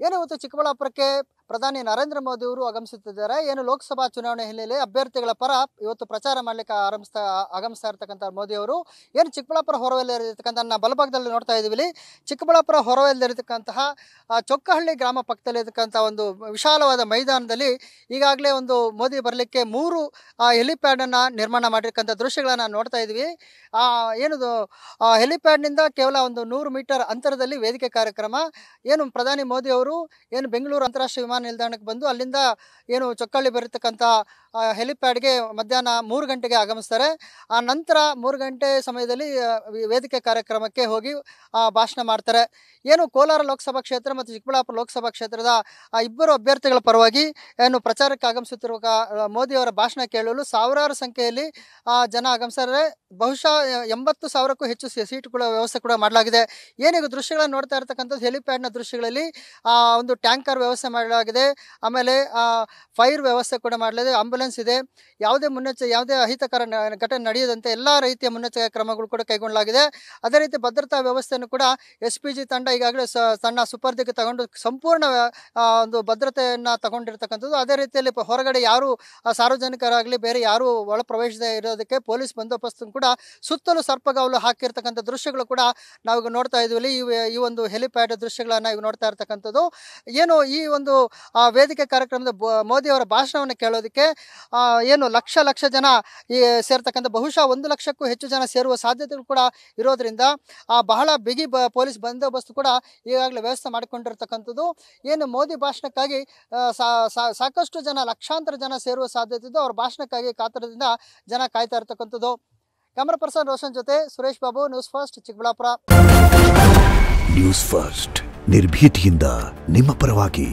ಏನು ಇವತ್ತು ಚಿಕ್ಕಬಳ್ಳಾಪುರಕ್ಕೆ ಪ್ರಧಾನಿ ನರೇಂದ್ರ ಮೋದಿ ಅವರು ಆಗಮಿಸುತ್ತಿದ್ದಾರೆ. ಏನು ಲೋಕಸಭಾ ಚುನಾವಣೆ ಹಿನ್ನೆಲೆಯಲ್ಲಿ ಅಭ್ಯರ್ಥಿಗಳ ಪರ ಇವತ್ತು ಪ್ರಚಾರ ಮಾಡಲಿಕ್ಕೆ ಆಗಮಿಸ್ತಾ ಇರ್ತಕ್ಕಂಥ ಮೋದಿ ಅವರು ಏನು ಚಿಕ್ಕಬಳ್ಳಾಪುರ ಹೊರವಲಯದಲ್ಲಿರ್ತಕ್ಕಂಥ ನನ್ನ ಬಲಭಾಗದಲ್ಲಿ ನೋಡ್ತಾ ಇದ್ದೀವಿ. ಇಲ್ಲಿ ಚಿಕ್ಕಬಳ್ಳಾಪುರ ಹೊರವಲಯದಲ್ಲಿರ್ತಕ್ಕಂತಹ ಚೊಕ್ಕಹಳ್ಳಿ ಗ್ರಾಮ ಪಕ್ಕದಲ್ಲಿರ್ತಕ್ಕಂಥ ಒಂದು ವಿಶಾಲವಾದ ಮೈದಾನದಲ್ಲಿ ಈಗಾಗಲೇ ಒಂದು ಮೋದಿ ಬರಲಿಕ್ಕೆ 3 ಹೆಲಿಪ್ಯಾಡನ್ನು ನಿರ್ಮಾಣ ಮಾಡಿರ್ತಕ್ಕಂಥ ದೃಶ್ಯಗಳನ್ನು ನೋಡ್ತಾ ಇದ್ವಿ. ಏನದು ಹೆಲಿಪ್ಯಾಡ್ನಿಂದ ಕೇವಲ ಒಂದು 100 ಮೀಟರ್ ಅಂತರದಲ್ಲಿ ವೇದಿಕೆ ಕಾರ್ಯಕ್ರಮ. ಏನು ಪ್ರಧಾನಿ ಮೋದಿ ಅವರು ಏನು ಬೆಂಗಳೂರು ಅಂತಾರಾಷ್ಟ್ರೀಯ ವಿಮಾನ ನಿಲ್ದಾಣಕ್ಕೆ ಬಂದು ಅಲ್ಲಿಂದ ಏನು ಚೊಕ್ಕಹಳ್ಳಿ ಬರತಕ್ಕಂಥ ಹೆಲಿಪ್ಯಾಡ್ಗೆ ಮಧ್ಯಾಹ್ನ 3 ಗಂಟೆಗೆ ಆಗಮಿಸ್ತಾರೆ. ಆ ನಂತರ 3 ಗಂಟೆ ಸಮಯದಲ್ಲಿ ವೇದಿಕೆ ಕಾರ್ಯಕ್ರಮಕ್ಕೆ ಹೋಗಿ ಭಾಷಣ ಮಾಡ್ತಾರೆ. ಏನು ಕೋಲಾರ ಲೋಕಸಭಾ ಕ್ಷೇತ್ರ ಮತ್ತು ಚಿಕ್ಕಬಳ್ಳಾಪುರ ಲೋಕಸಭಾ ಕ್ಷೇತ್ರದ ಇಬ್ಬರು ಅಭ್ಯರ್ಥಿಗಳ ಪರವಾಗಿ ಏನು ಪ್ರಚಾರಕ್ಕೆ ಆಗಮಿಸುತ್ತಿರುವ ಮೋದಿಯವರ ಭಾಷಣ ಕೇಳಲು ಸಾವಿರಾರು ಸಂಖ್ಯೆಯಲ್ಲಿ ಜನ ಆಗಮಿಸ್ತಾರೆ. ಬಹುಶಃ 80,000ಕ್ಕೂ ಹೆಚ್ಚು ಸೀಟುಗಳ ವ್ಯವಸ್ಥೆ ಕೂಡ ಮಾಡಲಾಗಿದೆ. ಏನೀಗ ದೃಶ್ಯಗಳನ್ನು ನೋಡ್ತಾ ಇರ್ತಕ್ಕಂಥದ್ದು ಹೆಲಿಪ್ಯಾಡ್ನ ದೃಶ್ಯಗಳಲ್ಲಿ ಒಂದು ಟ್ಯಾಂಕರ್ ವ್ಯವಸ್ಥೆ ಮಾಡಲಾಗಿದೆ. ಆಮೇಲೆ ಫೈರ್ ವ್ಯವಸ್ಥೆ ಕೂಡ ಮಾಡಲಾಗಿದೆ. ಆಂಬ್ಯುಲೆನ್ಸ್ ಇದೆ. ಯಾವುದೇ ಅಹಿತಕರ ಘಟನೆ ನಡೆಯದಂತೆ ಎಲ್ಲ ರೀತಿಯ ಮುನ್ನೆಚ್ಚರಿಕೆ ಕ್ರಮಗಳು ಕೂಡ ಕೈಗೊಳ್ಳಲಾಗಿದೆ. ಅದೇ ರೀತಿ ಭದ್ರತಾ ವ್ಯವಸ್ಥೆಯನ್ನು ಕೂಡ SPG ತಂಡ ಈಗಾಗಲೇ ತನ್ನ ಸುಪರ್ದಿಗೆ ತಗೊಂಡು ಸಂಪೂರ್ಣ ಒಂದು ಭದ್ರತೆಯನ್ನು ತಗೊಂಡಿರ್ತಕ್ಕಂಥದ್ದು. ಅದೇ ರೀತಿಯಲ್ಲಿ ಹೊರಗಡೆ ಯಾರು ಸಾರ್ವಜನಿಕರಾಗಲಿ ಬೇರೆ ಯಾರು ಒಳ ಪ್ರವೇಶದ ಇರೋದಕ್ಕೆ ಪೊಲೀಸ್ ಬಂದೋಬಸ್ತ್ ಕೂಡ ಸುತ್ತಲೂ ಸರ್ಪಗಾವಲು ಹಾಕಿರ್ತಕ್ಕಂಥ ದೃಶ್ಯಗಳು ಕೂಡ ನಾವು ನೋಡ್ತಾ ಇದ್ವಿ. ಈ ಒಂದು ಹೆಲಿಪ್ಯಾಡ್ ದೃಶ್ಯಗಳನ್ನು ಈಗ ನೋಡ್ತಾ ಇರ್ತಕ್ಕಂಥದ್ದು. ಏನು ಈ ಒಂದು ವೇದಿಕೆ ಕಾರ್ಯಕ್ರಮದ ಮೋದಿಯವರ ಭಾಷಣವನ್ನು ಕೇಳೋದಕ್ಕೆ ಏನು ಲಕ್ಷ ಜನ ಸೇರ್ತಕ್ಕಂಥ ಬಹುಶಃ 1 ಲಕ್ಷಕ್ಕೂ ಹೆಚ್ಚು ಜನ ಸೇರುವ ಸಾಧ್ಯತೆಗಳು ಕೂಡ ಇರೋದ್ರಿಂದ ಬಹಳ ಬಿಗಿ ಪೊಲೀಸ್ ಬಂದೋಬಸ್ತ್ ಕೂಡ ಈಗಾಗಲೇ ವ್ಯವಸ್ಥೆ ಮಾಡಿಕೊಂಡಿರ್ತಕ್ಕಂಥದ್ದು. ಏನು ಮೋದಿ ಭಾಷಣಕ್ಕಾಗಿ ಸಾಕಷ್ಟು ಜನ ಲಕ್ಷಾಂತರ ಜನ ಸೇರುವ ಸಾಧ್ಯತೆ ಇದ್ದು ಅವ್ರ ಭಾಷಣಕ್ಕಾಗಿ ಕಾತರದಿಂದ ಜನ ಕಾಯ್ತಾ ಇರ್ತಕ್ಕಂಥದ್ದು. ಕ್ಯಾಮರಾ ಪರ್ಸನ್ ರೋಷನ್ ಜೊತೆ Suresh Babu, news first, Chikkaballapura. News first ನಿರ್ಭೀತಿಯಿಂದ ನಿಮ್ಮ ಪರವಾಗಿ.